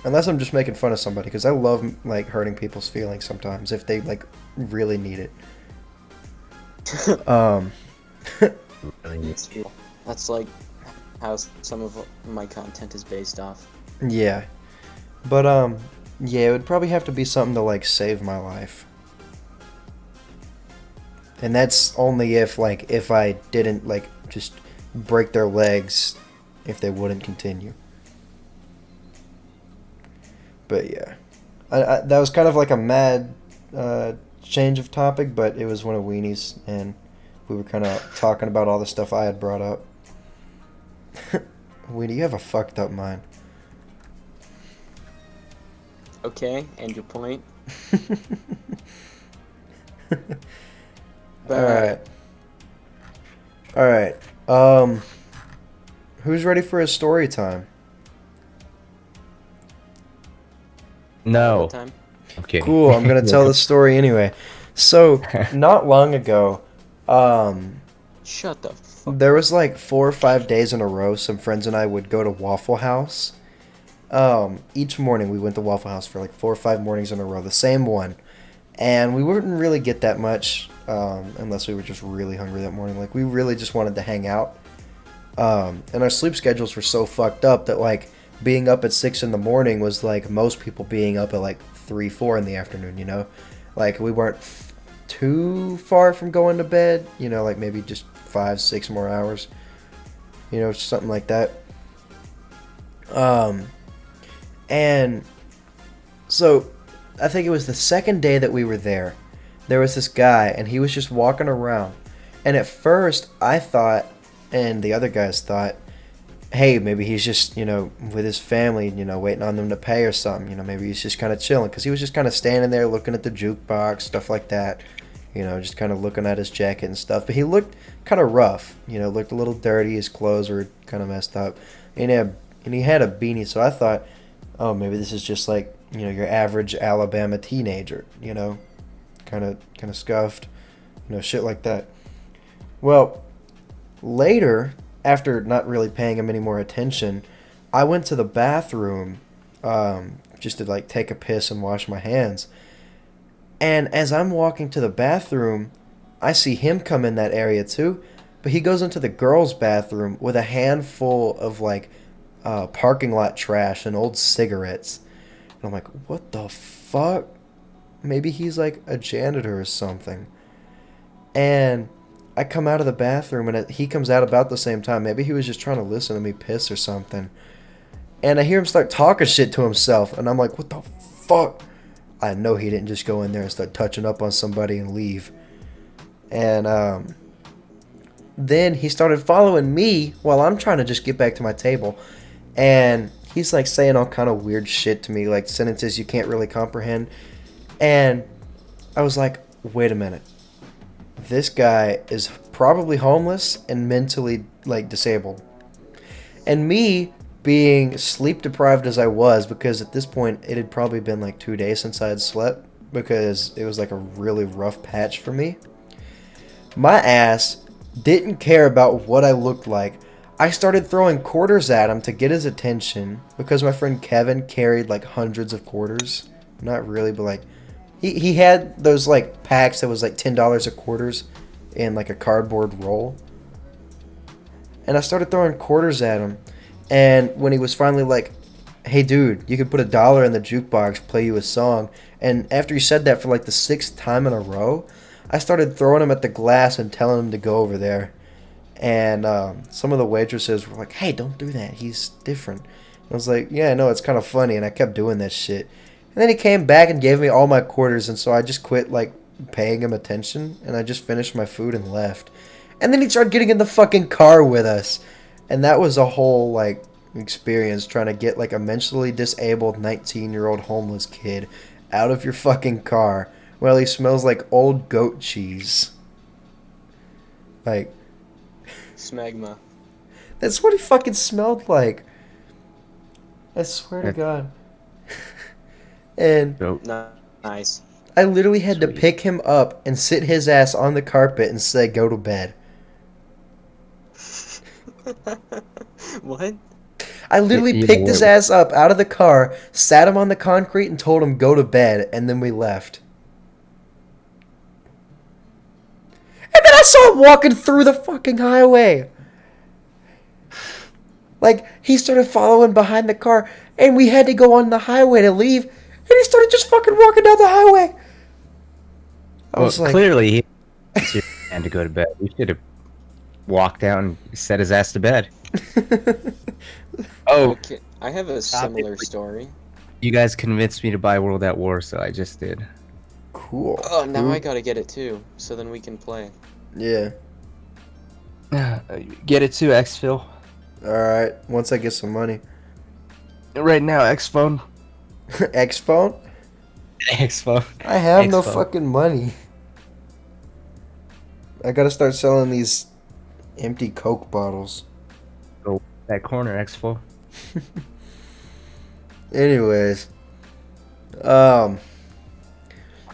Unless I'm just making fun of somebody, because I love like hurting people's feelings sometimes if they like really need it. It's true. That's like how some of my content is based off. Yeah. But yeah, it would probably have to be something to like save my life. And that's only if I didn't like just break their legs if they wouldn't continue. But yeah. That was kind of like a mad change of topic, but it was one of Weenie's, and we were kind of talking about all the stuff I had brought up. Weenie, you have a fucked up mind. Okay, and your point? Alright. Alright. Who's ready for a story time? No. Time? Okay. Cool, I'm gonna tell the story anyway. So, not long ago, Shut the fuck. there was like 4 or 5 days in a row, some friends and I would go to Waffle House. Each morning we went to Waffle House for like 4 or 5 mornings in a row, the same one. And we wouldn't really get that much, unless we were just really hungry that morning. Like, we really just wanted to hang out. And our sleep schedules were so fucked up that like being up at 6 in the morning was like most people being up at like 3, 4 in the afternoon, you know? Like, we weren't too far from going to bed, you know, like maybe just 5, 6 more hours, you know, something like that. And so I think it was the second day that we were there. There was this guy, and he was just walking around. And at first, I thought, and the other guys thought, hey, maybe he's just, you know, with his family, you know, waiting on them to pay or something. You know, maybe he's just kind of chilling. Because he was just kind of standing there looking at the jukebox, stuff like that. You know, just kind of looking at his jacket and stuff. But he looked kind of rough. You know, looked a little dirty. His clothes were kind of messed up. And he had a beanie, so I thought, oh, maybe this is just like, you know, your average Alabama teenager, you know, kind of scuffed, you know, shit like that. Well, later, after not really paying him any more attention, I went to the bathroom just to like take a piss and wash my hands. And as I'm walking to the bathroom, I see him come in that area too, but he goes into the girls' bathroom with a handful of like parking lot trash and old cigarettes. And I'm like, what the fuck? Maybe he's like a janitor or something. And I come out of the bathroom, and he comes out about the same time. Maybe he was just trying to listen to me piss or something. And I hear him start talking shit to himself, and I'm like, what the fuck? I know he didn't just go in there and start touching up on somebody and leave. And then he started following me while I'm trying to just get back to my table. And he's like saying all kind of weird shit to me, like sentences you can't really comprehend. And I was like, wait a minute. This guy is probably homeless and mentally like disabled. And me being sleep deprived as I was, because at this point it had probably been like 2 days since I had slept, because it was like a really rough patch for me. My ass didn't care about what I looked like. I started throwing quarters at him to get his attention, because my friend Kevin carried like hundreds of quarters. Not really, but like he had those like packs that was like $10 a quarters in like a cardboard roll. And I started throwing quarters at him. And when he was finally like, hey dude, you could put $1 in the jukebox, play you a song. And after he said that for like the 6th time in a row, I started throwing him at the glass and telling him to go over there. And some of the waitresses were like, hey, don't do that. He's different. I was like, yeah, I know, it's kind of funny. And I kept doing that shit. And then he came back and gave me all my quarters. And so I just quit like paying him attention. And I just finished my food and left. And then he started getting in the fucking car with us. And that was a whole like experience, trying to get like a mentally disabled 19-year-old homeless kid out of your fucking car while he smells like old goat cheese. Like, Smegma. that's what he fucking smelled like. I swear to God. And Nice. I literally had to Sweet. pick him up and sit his ass on the carpet and say, go to bed. What? I literally You know, picked his ass up out of the car, sat him on the concrete, and told him go to bed, and then we left. And then I saw him walking through the fucking highway. Like, he started following behind the car, and we had to go on the highway to leave, and he started just fucking walking down the highway. I well, was like, clearly he wants your man to go to bed. We should have walked out and set his ass to bed. Oh, Okay, I have a similar story. you guys convinced me to buy World at War, so I just did. cool. Oh, now Who- I gotta get it too, so then we can play. Yeah. Get it too, Exfil. Alright, once I get some money. Right now, X-Phone. X phone? X-Phone. I have no X-Phone. fucking money. I gotta start selling these empty Coke bottles. That corner, X-Phone. Anyways. Alright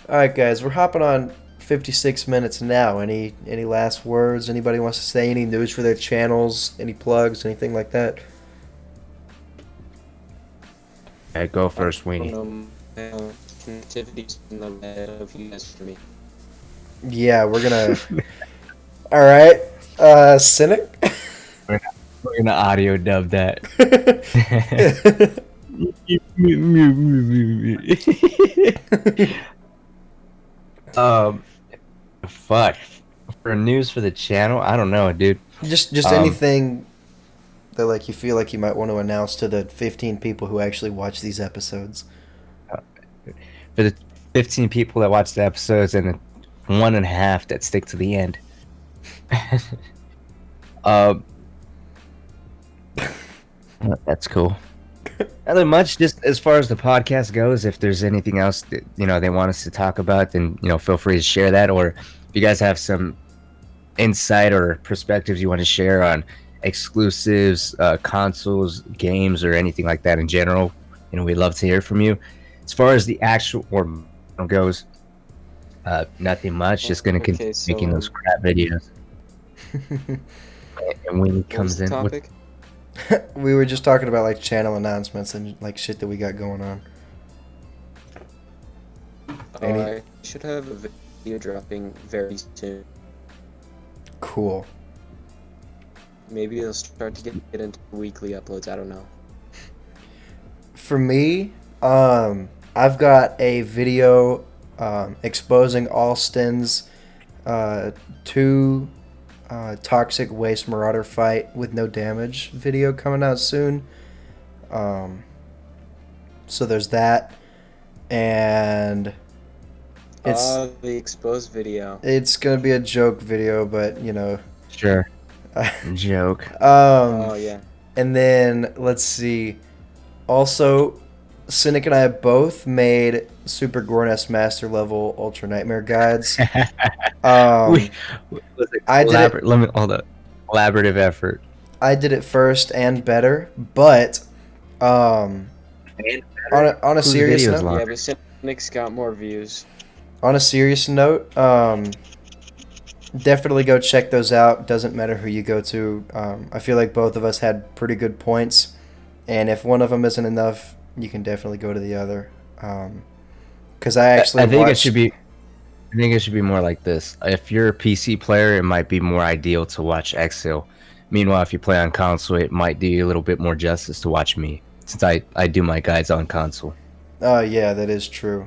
guys, we're hopping on 56 minutes now. Any last words? Anybody wants to say any news for their channels? Any plugs? Anything like that? Okay, go first, I Wheenie. don't know, connectivity's in the bed of you guys for me. Yeah, we're gonna Alright. Cynic? We're gonna audio dub that. um, fuck. For news for the channel, I don't know, dude. just anything that like you feel like you might want to announce to the 15 people who actually watch these episodes. For the 15 people that watch the episodes and the 1.5 that stick to the end. That's cool. Nothing much. Just as far as the podcast goes, if there's anything else that they want us to talk about, then feel free to share that. Or if you guys have some insight or perspectives you want to share on exclusives, consoles, games, or anything like that in general, we'd love to hear from you. As far as the actual or goes, nothing much. Just gonna continue making those crap videos. And when he comes in, topic? We were just talking about like channel announcements and like shit that we got going on. I should have a video dropping very soon. Cool. Maybe it'll start to get into weekly uploads. I don't know. For me, I've got a video exposing Alston's two toxic waste marauder fight with no damage video coming out soon. So there's that, and it's the exposed video. it's gonna be a joke video, but sure, joke. Oh yeah. And then let's see. Also, Cynic and I both made Super Gorness Master level Ultra Nightmare guides. I did it. Let me hold up. Collaborative effort. I did it first and better, but on a Whose serious video is note, long? Yeah, but Cynic's got more views. on a serious note, definitely go check those out. Doesn't matter who you go to. I feel like both of us had pretty good points, and if one of them isn't enough, you can definitely go to the other. Because I actually I think it watched- should be. I think it should be more like this. If you're a PC player, it might be more ideal to watch Exil. Meanwhile, if you play on console, it might do you a little bit more justice to watch me, since I do my guides on console. Oh yeah, that is true.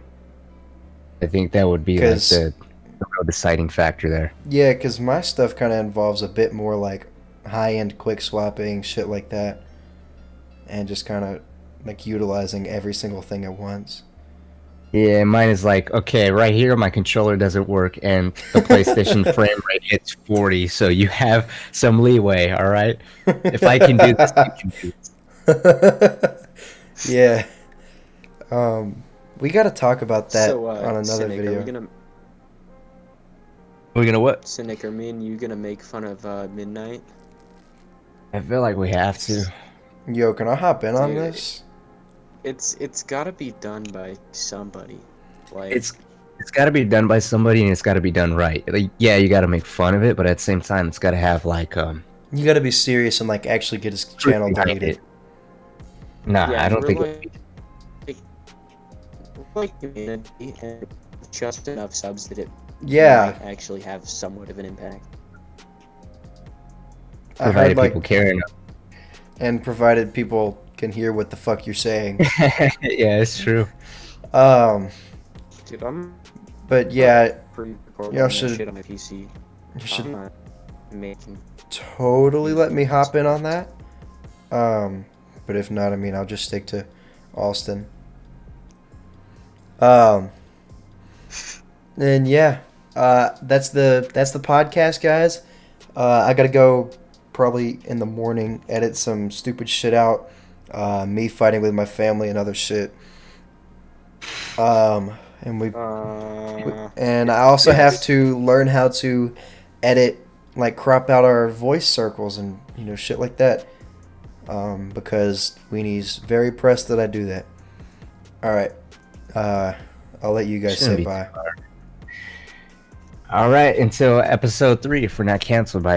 I think that would be like 'Cause- the real deciding factor there. Yeah, because my stuff kind of involves a bit more like high-end quick swapping, shit like that. And just kind of like utilizing every single thing at once. Yeah, mine is like, okay, right here my controller doesn't work and the PlayStation frame rate hits 40, so you have some leeway, all right? If I can do this, you can do this. Yeah. We got to talk about that So, on another Cynic, video. We're gonna what? Cynic, are me and you gonna make fun of Midnight? I feel like we have to. Yo, can I hop in on Dude, this? It's gotta be done by somebody. Like It's got to be done by somebody and it's got to be done right. Like, yeah, you got to make fun of it, but at the same time, it's got to have like You got to be serious and like actually get his channel behind deleted. it. Nah, Yeah, I don't we're think. like community and just enough subs that it Yeah, might actually have somewhat of an impact. I Provided heard like, people care enough. and provided people can hear what the fuck you're saying. Yeah, it's true. Um, Dude, I'm but yeah, pre-recording y'all that should shit on my PC. you should I'm not making. totally let me hop in on that. But if not, I mean, I'll just stick to Austin. And yeah, that's the podcast, guys. I gotta go probably in the morning edit some stupid shit out. Me fighting with my family and other shit. And and I also have to learn how to edit, like crop out our voice circles and shit like that. Because Weenie's very pressed that I do that. All right. I'll let you guys Shouldn't say be bye. All right, until episode 3, if we're not canceled by